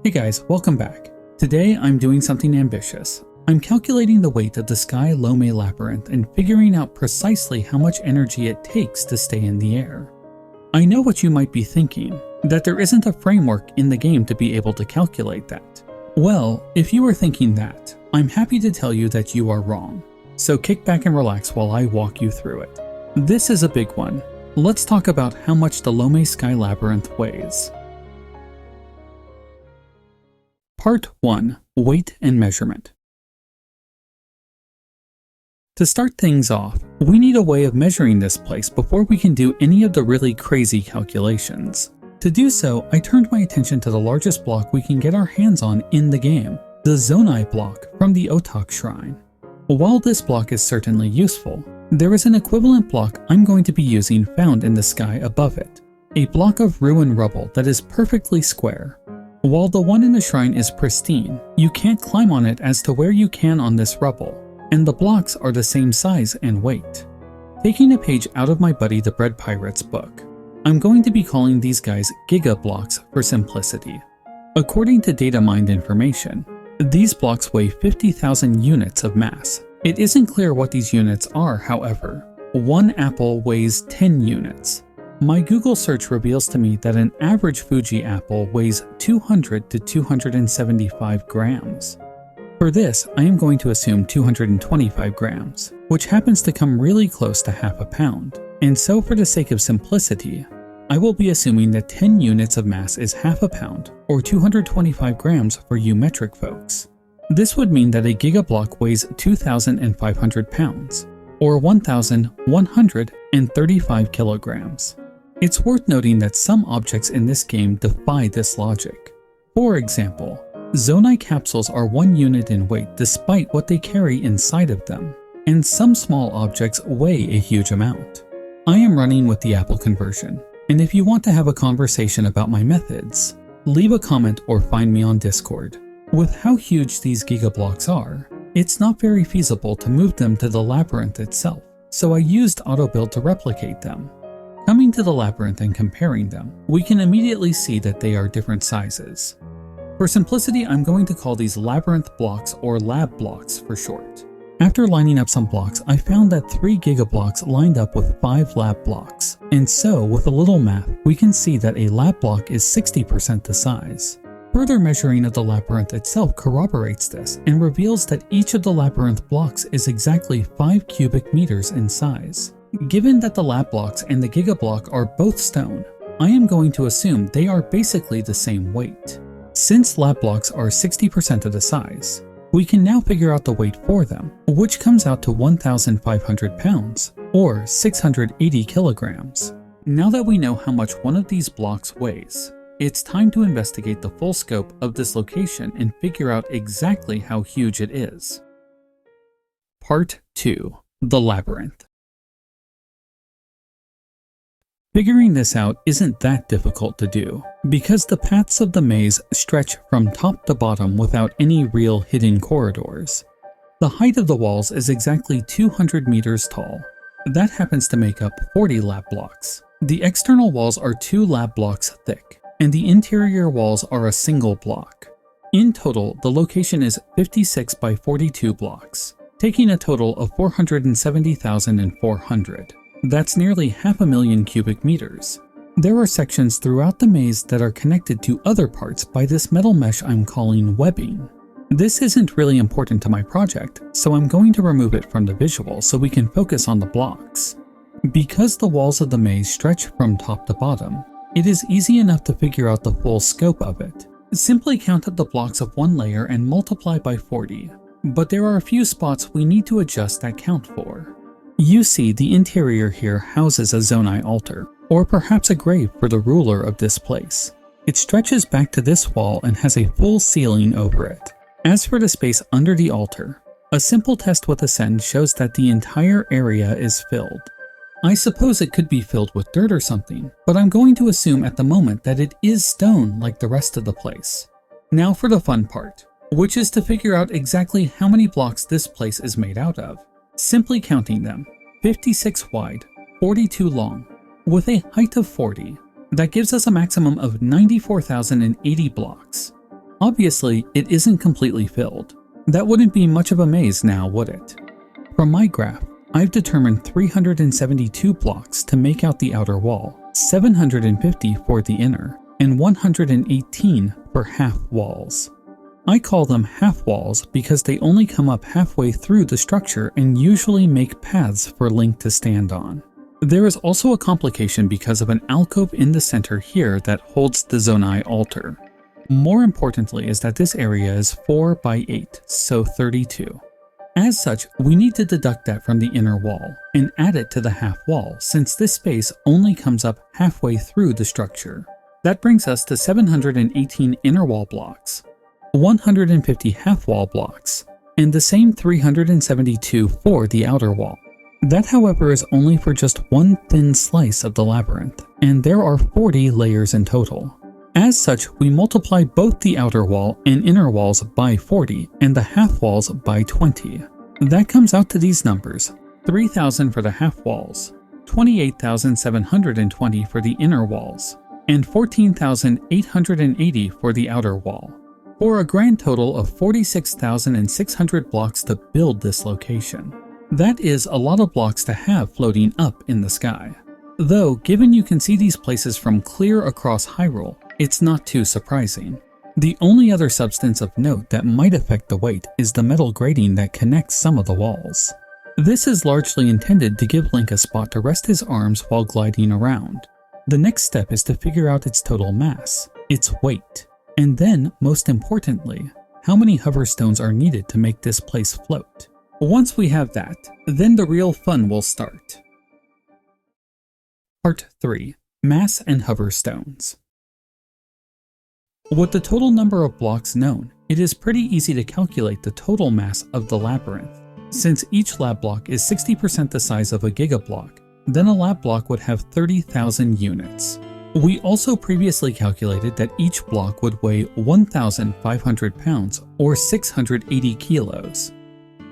Hey guys, welcome back. Today I'm doing something ambitious. I'm calculating the weight of the Sky Lome Labyrinth and figuring out precisely how much energy it takes to stay in the air. I know what you might be thinking, that there isn't a framework in the game to be able to calculate that. Well, if you are thinking that, I'm happy to tell you that you are wrong. So kick back and relax while I walk you through it. This is a big one. Let's talk about how much the Lome Sky Labyrinth weighs. Part 1. Weight and Measurement. To start things off, we need a way of measuring this place before we can do any of the really crazy calculations. To do so, I turned my attention to the largest block we can get our hands on in the game, the Zonai block from the Otak Shrine. While this block is certainly useful, there is an equivalent block I'm going to be using found in the sky above it, a block of ruined rubble that is perfectly square. While the one in the shrine is pristine, you can't climb on it as to where you can on this rubble, and the blocks are the same size and weight. Taking a page out of my buddy the Bread Pirate's book, I'm going to be calling these guys Giga Blocks for simplicity. According to data mined information, these blocks weigh 50,000 units of mass. It isn't clear what these units are, however. One apple weighs 10 units. My Google search reveals to me that an average Fuji apple weighs 200 to 275 grams. For this, I am going to assume 225 grams, which happens to come really close to half a pound. And so for the sake of simplicity, I will be assuming that 10 units of mass is half a pound, or 225 grams for you metric folks. This would mean that a gigablock weighs 2,500 pounds, or 1,135 kilograms. It's worth noting that some objects in this game defy this logic. For example, Zonai capsules are 1 unit in weight despite what they carry inside of them, and some small objects weigh a huge amount. I am running with the Apple conversion, and if you want to have a conversation about my methods, leave a comment or find me on Discord. With how huge these gigablocks are, it's not very feasible to move them to the labyrinth itself, so I used AutoBuild to replicate them. Coming to the labyrinth and comparing them, we can immediately see that they are different sizes. For simplicity, I'm going to call these labyrinth blocks or lab blocks for short. After lining up some blocks, I found that 3 gigablocks lined up with 5 lab blocks, and so with a little math, we can see that a lab block is 60% the size. Further measuring of the labyrinth itself corroborates this and reveals that each of the labyrinth blocks is exactly 5 cubic meters in size. Given that the lab blocks and the gigablock are both stone, I am going to assume they are basically the same weight. Since lab blocks are 60% of the size, we can now figure out the weight for them, which comes out to 1,500 pounds, or 680 kilograms. Now that we know how much one of these blocks weighs, it's time to investigate the full scope of this location and figure out exactly how huge it is. Part 2. The Labyrinth. Figuring this out isn't that difficult to do, because the paths of the maze stretch from top to bottom without any real hidden corridors. The height of the walls is exactly 200 meters tall. That happens to make up 40 lab blocks. The external walls are 2 lab blocks thick, and the interior walls are a single block. In total, the location is 56 by 42 blocks, taking a total of 470,400. That's nearly 500,000 cubic meters. There are sections throughout the maze that are connected to other parts by this metal mesh I'm calling webbing. This isn't really important to my project, so I'm going to remove it from the visual so we can focus on the blocks. Because the walls of the maze stretch from top to bottom, it is easy enough to figure out the full scope of it. Simply count up the blocks of one layer and multiply by 40, but there are a few spots we need to adjust that count for. You see the interior here houses a Zonai altar, or perhaps a grave for the ruler of this place. It stretches back to this wall and has a full ceiling over it. As for the space under the altar, a simple test with Ascend shows that the entire area is filled. I suppose it could be filled with dirt or something, but I'm going to assume at the moment that it is stone like the rest of the place. Now for the fun part, which is to figure out exactly how many blocks this place is made out of. Simply counting them, 56 wide, 42 long, with a height of 40, that gives us a maximum of 94,080 blocks. Obviously, it isn't completely filled. That wouldn't be much of a maze now, would it? From my graph, I've determined 372 blocks to make out the outer wall, 750 for the inner, and 118 for half walls. I call them half walls because they only come up halfway through the structure and usually make paths for Link to stand on. There is also a complication because of an alcove in the center here that holds the Zonai altar. More importantly is that this area is 4 by 8, so 32. As such, we need to deduct that from the inner wall and add it to the half wall since this space only comes up halfway through the structure. That brings us to 718 inner wall blocks, 150 half wall blocks, and the same 372 for the outer wall. That, however, is only for just one thin slice of the labyrinth, and there are 40 layers in total. As such, we multiply both the outer wall and inner walls by 40 and the half walls by 20. That comes out to these numbers: 3,000 for the half walls, 28,720 for the inner walls, and 14,880 for the outer wall, for a grand total of 46,600 blocks to build this location. That is a lot of blocks to have floating up in the sky. Though, given you can see these places from clear across Hyrule, it's not too surprising. The only other substance of note that might affect the weight is the metal grating that connects some of the walls. This is largely intended to give Link a spot to rest his arms while gliding around. The next step is to figure out its total mass, its weight, and then, most importantly, how many hover stones are needed to make this place float. Once we have that, then the real fun will start. Part 3. Mass and Hover Stones. With the total number of blocks known, it is pretty easy to calculate the total mass of the labyrinth. Since each lab block is 60% the size of a gigablock, then a lab block would have 30,000 units. We also previously calculated that each block would weigh 1,500 pounds or 680 kilos.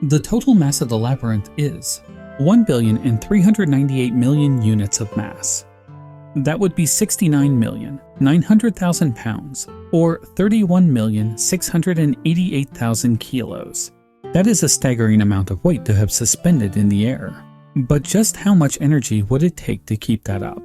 The total mass of the labyrinth is 1,398,000,000 units of mass. That would be 69,900,000 pounds, or 31,688,000 kilos. That is a staggering amount of weight to have suspended in the air. But just how much energy would it take to keep that up?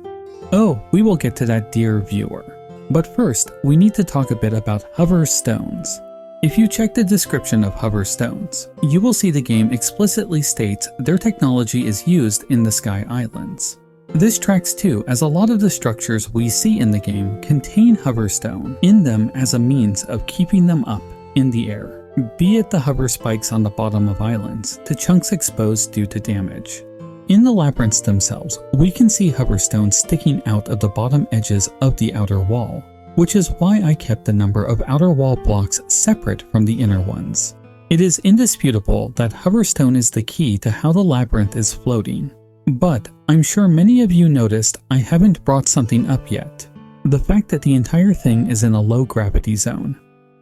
Oh, we will get to that, dear viewer. But first, we need to talk a bit about hover stones. If you check the description of hover stones, you will see the game explicitly states their technology is used in the Sky Islands. This tracks too, as a lot of the structures we see in the game contain hover stone in them as a means of keeping them up in the air, be it the hover spikes on the bottom of islands to chunks exposed due to damage. In the labyrinths themselves, we can see hover stones sticking out of the bottom edges of the outer wall, which is why I kept the number of outer wall blocks separate from the inner ones. It is indisputable that hover stone is the key to how the labyrinth is floating. But I'm sure many of you noticed I haven't brought something up yet: the fact that the entire thing is in a low gravity zone.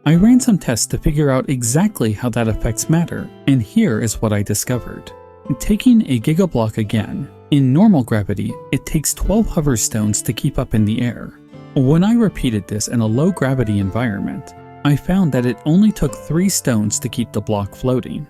I ran some tests to figure out exactly how that affects matter, and here is what I discovered. Taking a gigablock again, in normal gravity, it takes 12 hover stones to keep up in the air. When I repeated this in a low gravity environment, I found that it only took 3 stones to keep the block floating.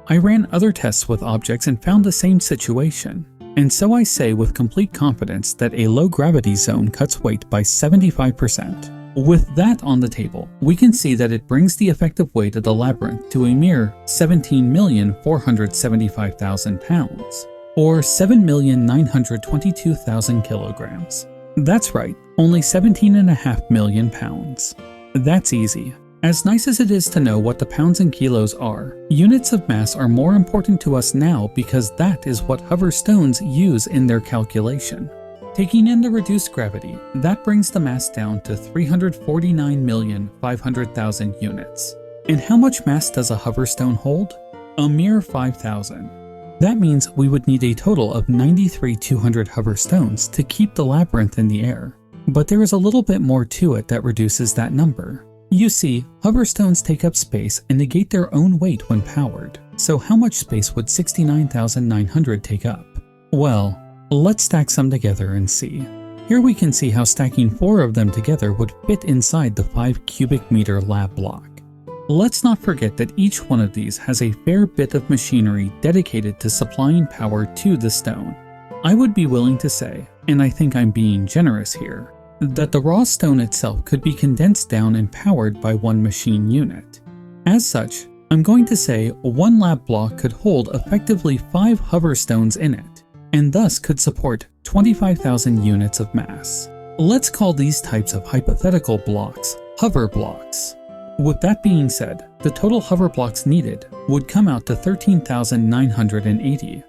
I ran other tests with objects and found the same situation. And so I say with complete confidence that a low gravity zone cuts weight by 75%. With that on the table, we can see that it brings the effective weight of the labyrinth to a mere 17,475,000 pounds, or 7,922,000 kilograms. That's right, only 17.5 million pounds. That's easy. As nice as it is to know what the pounds and kilos are, units of mass are more important to us now because that is what hover stones use in their calculation. Taking in the reduced gravity, that brings the mass down to 349,500,000 units. And how much mass does a hover stone hold? A mere 5,000. That means we would need a total of 93,200 hover stones to keep the labyrinth in the air. But there is a little bit more to it that reduces that number. You see, hover stones take up space and negate their own weight when powered. So how much space would 69,900 take up? Well, let's stack some together and see. Here we can see how stacking 4 of them together would fit inside the 5 cubic meter lab block. Let's not forget that each one of these has a fair bit of machinery dedicated to supplying power to the stone. I would be willing to say, and I think I'm being generous here, that the raw stone itself could be condensed down and powered by one machine unit. As such, I'm going to say one lab block could hold effectively 5 hover stones in it, and thus could support 25,000 units of mass. Let's call these types of hypothetical blocks hover blocks. With that being said, the total hover blocks needed would come out to 13,980.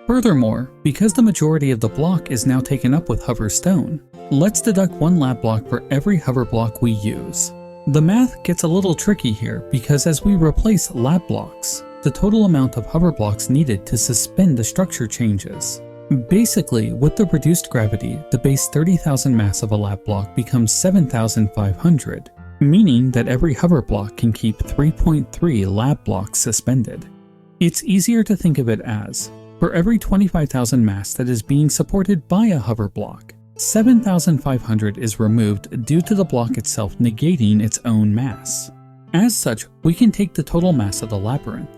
Furthermore, because the majority of the block is now taken up with hover stone, let's deduct 1 lab block for every hover block we use. The math gets a little tricky here because as we replace lab blocks, the total amount of hover blocks needed to suspend the structure changes. Basically, with the reduced gravity, the base 30,000 mass of a lab block becomes 7,500, meaning that every hover block can keep 3.3 lab blocks suspended. It's easier to think of it as, for every 25,000 mass that is being supported by a hover block, 7,500 is removed due to the block itself negating its own mass. As such, we can take the total mass of the Labyrinth,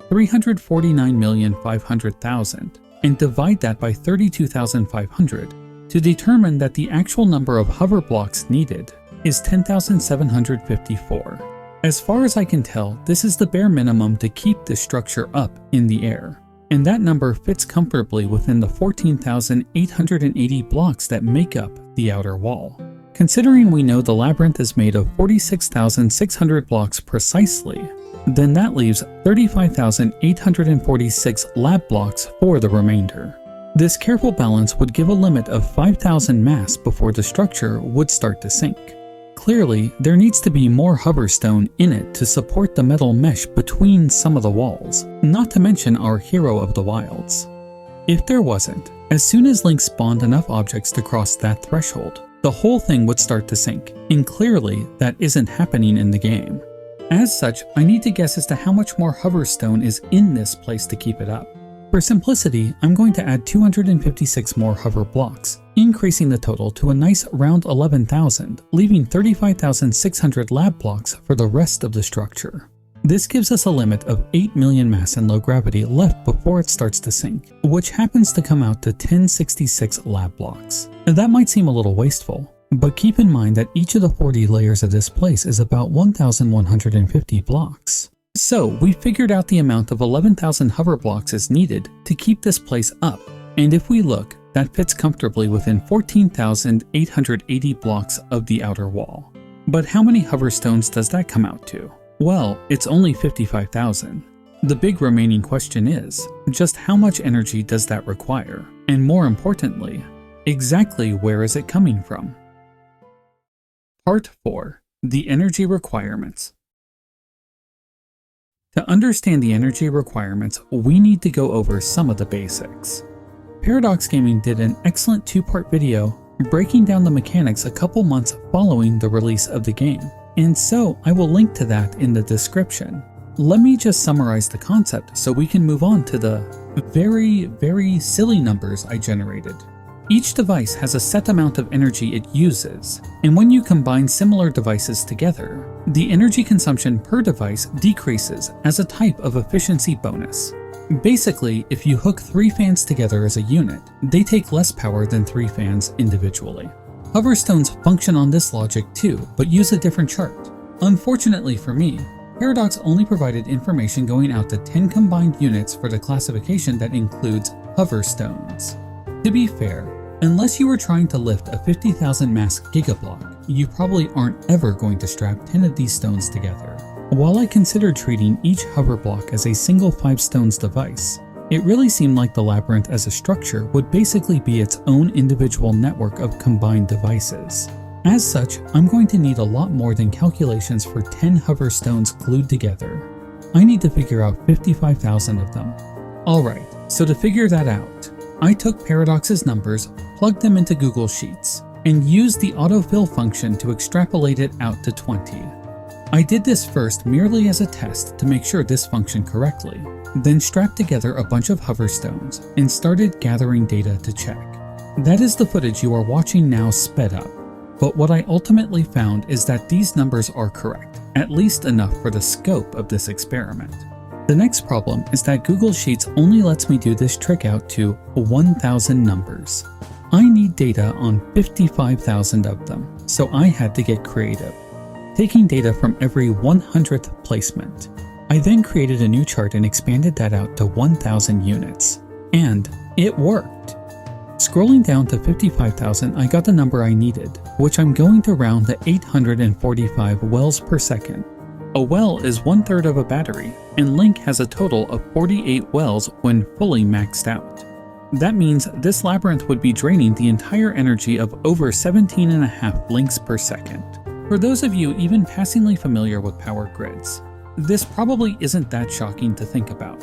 349,500,000, and divide that by 32,500 to determine that the actual number of hover blocks needed is 10,754. As far as I can tell, this is the bare minimum to keep this structure up in the air, and that number fits comfortably within the 14,880 blocks that make up the outer wall. Considering we know the Labyrinth is made of 46,600 blocks precisely, then that leaves 35,846 lab blocks for the remainder. This careful balance would give a limit of 5,000 mass before the structure would start to sink. Clearly, there needs to be more hover stone in it to support the metal mesh between some of the walls, not to mention our hero of the wilds. If there wasn't, as soon as Link spawned enough objects to cross that threshold, the whole thing would start to sink, and clearly that isn't happening in the game. As such, I need to guess as to how much more hover stone is in this place to keep it up. For simplicity, I'm going to add 256 more hover blocks, increasing the total to a nice round 11,000, leaving 35,600 lab blocks for the rest of the structure. This gives us a limit of 8 million mass and low gravity left before it starts to sink, which happens to come out to 1066 lab blocks. Now that might seem a little wasteful, but keep in mind that each of the 40 layers of this place is about 1,150 blocks. So we figured out the amount of 11,000 hover blocks is needed to keep this place up, and if we look, that fits comfortably within 14,880 blocks of the outer wall. But how many hover stones does that come out to? Well, it's only 55,000. The big remaining question is, just how much energy does that require? And more importantly, exactly where is it coming from? Part 4. The Energy Requirements. To understand the energy requirements, we need to go over some of the basics. Paradox Gaming did an excellent 2-part video breaking down the mechanics a couple months following the release of the game, and so I will link to that in the description. Let me just summarize the concept so we can move on to the very silly numbers I generated. Each device has a set amount of energy it uses, and when you combine similar devices together, the energy consumption per device decreases as a type of efficiency bonus. Basically, if you hook 3 fans together as a unit, they take less power than 3 fans individually. Hover stones function on this logic too, but use a different chart. Unfortunately for me, Paradox only provided information going out to 10 combined units for the classification that includes hover stones. To be fair, unless you were trying to lift a 50,000 mass gigablock, you probably aren't ever going to strap 10 of these stones together. While I considered treating each hover block as a single 5 stones device, it really seemed like the Labyrinth as a structure would basically be its own individual network of combined devices. As such, I'm going to need a lot more than calculations for 10 hover stones glued together. I need to figure out 55,000 of them. Alright, so to figure that out, I took Paradox's numbers, plugged them into Google Sheets, and used the autofill function to extrapolate it out to 20. I did this first merely as a test to make sure this functioned correctly, then strapped together a bunch of hover stones and started gathering data to check. That is the footage you are watching now sped up. But what I ultimately found is that these numbers are correct, at least enough for the scope of this experiment. The next problem is that Google Sheets only lets me do this trick out to 1,000 numbers. I need data on 55,000 of them, so I had to get creative, taking data from every 100th placement. I then created a new chart and expanded that out to 1,000 units. And it worked! Scrolling down to 55,000, I got the number I needed, which I'm going to round to 845 wells per second. A well is 1/3 of a battery, and Link has a total of 48 wells when fully maxed out. That means this labyrinth would be draining the entire energy of over 17.5 links per second. For those of you even passingly familiar with power grids, this probably isn't that shocking to think about.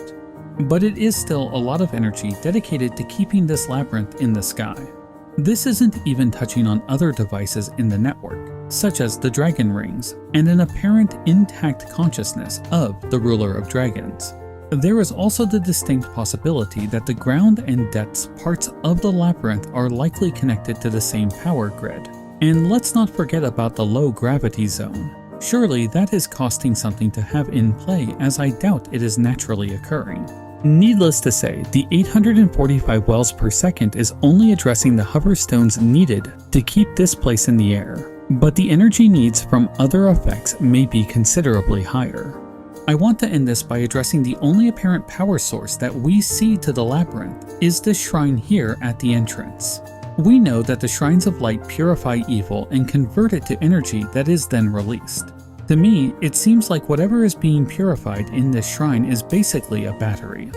But it is still a lot of energy dedicated to keeping this labyrinth in the sky. This isn't even touching on other devices in the network, such as the dragon rings, and an apparent intact consciousness of the ruler of dragons. There is also the distinct possibility that the ground and depths parts of the labyrinth are likely connected to the same power grid. And let's not forget about the low gravity zone. Surely that is costing something to have in play, as I doubt it is naturally occurring. Needless to say, the 845 wells per second is only addressing the hover stones needed to keep this place in the air, but the energy needs from other effects may be considerably higher. I want to end this by addressing the only apparent power source that we see to the labyrinth is this shrine here at the entrance. We know that the shrines of light purify evil and convert it to energy that is then released. To me, it seems like whatever is being purified in this shrine is basically a battery.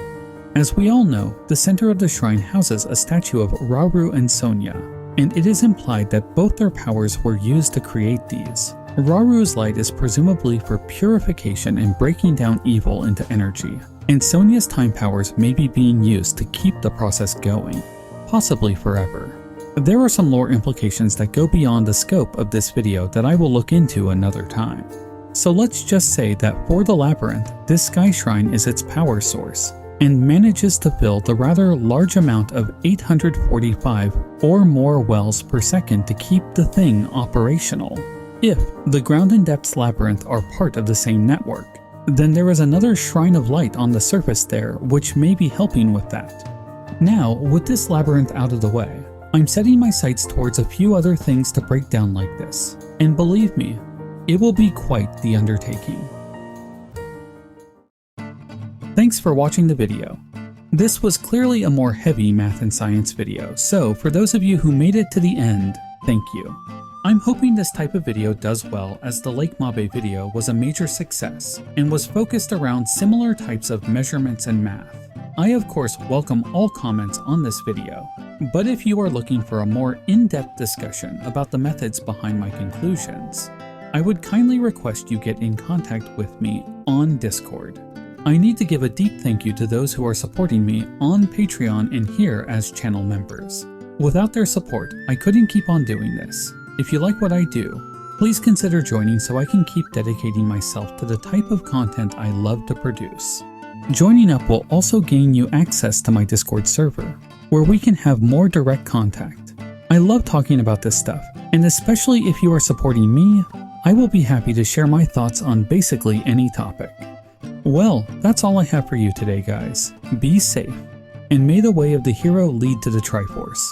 As we all know, the center of the shrine houses a statue of Rauru and Sonia, and it is implied that both their powers were used to create these. Rauru's light is presumably for purification and breaking down evil into energy, and Sonia's time powers may be being used to keep the process going, possibly forever. There are some lore implications that go beyond the scope of this video that I will look into another time. So let's just say that for the labyrinth, this sky shrine is its power source, and manages to fill the rather large amount of 845 or more wells per second to keep the thing operational. If the ground and depths labyrinth are part of the same network, then there is another shrine of light on the surface there which may be helping with that. Now, with this labyrinth out of the way, I'm setting my sights towards a few other things to break down like this, and believe me, it will be quite the undertaking. Thanks for watching the video. This was clearly a more heavy math and science video, so for those of you who made it to the end, thank you. I'm hoping this type of video does well, as the Lake Mabe video was a major success and was focused around similar types of measurements and math. I of course welcome all comments on this video, but if you are looking for a more in-depth discussion about the methods behind my conclusions, I would kindly request you get in contact with me on Discord. I need to give a deep thank you to those who are supporting me on Patreon and here as channel members. Without their support, I couldn't keep on doing this. If you like what I do, please consider joining so I can keep dedicating myself to the type of content I love to produce. Joining up will also gain you access to my Discord server, where we can have more direct contact. I love talking about this stuff, and especially if you are supporting me, I will be happy to share my thoughts on basically any topic. Well, that's all I have for you today, guys. Be safe, and may the way of the hero lead to the Triforce.